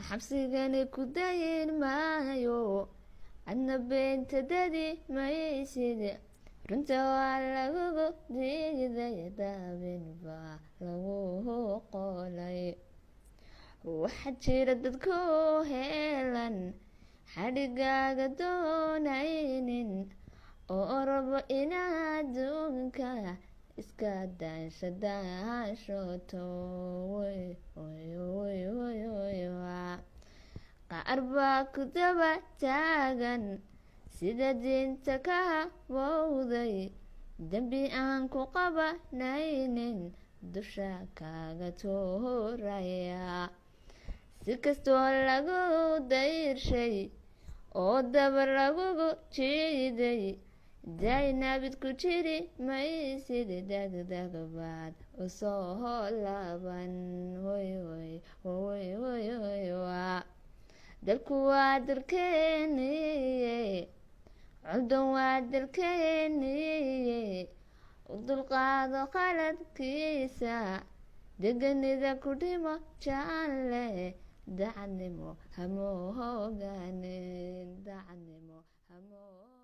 xabsigani ku dayin maayo adna beenta dadi maysid runta waa lagugu diiday daabin baa lagu qolay waxaa jira dadku heelan xadhigaaga doonaynin oo rabo inaad adduunka iska daashooto qaar baa ku daba taagan sida diinta ka habowday dembi aan ku qabanaynin dusha kaaga tuuraya si kastoo lagu dayrshay oo dabar lagugu jiiday daynabid ku jiri maysid dagdag baad usoo laaban dalku waa dalkeeniye codon waa dalkeeniye u dulqaado qaladkiisa deganida ku dhimo jaanle dacadnimo hamoo hogaanin dacadnimo hamoo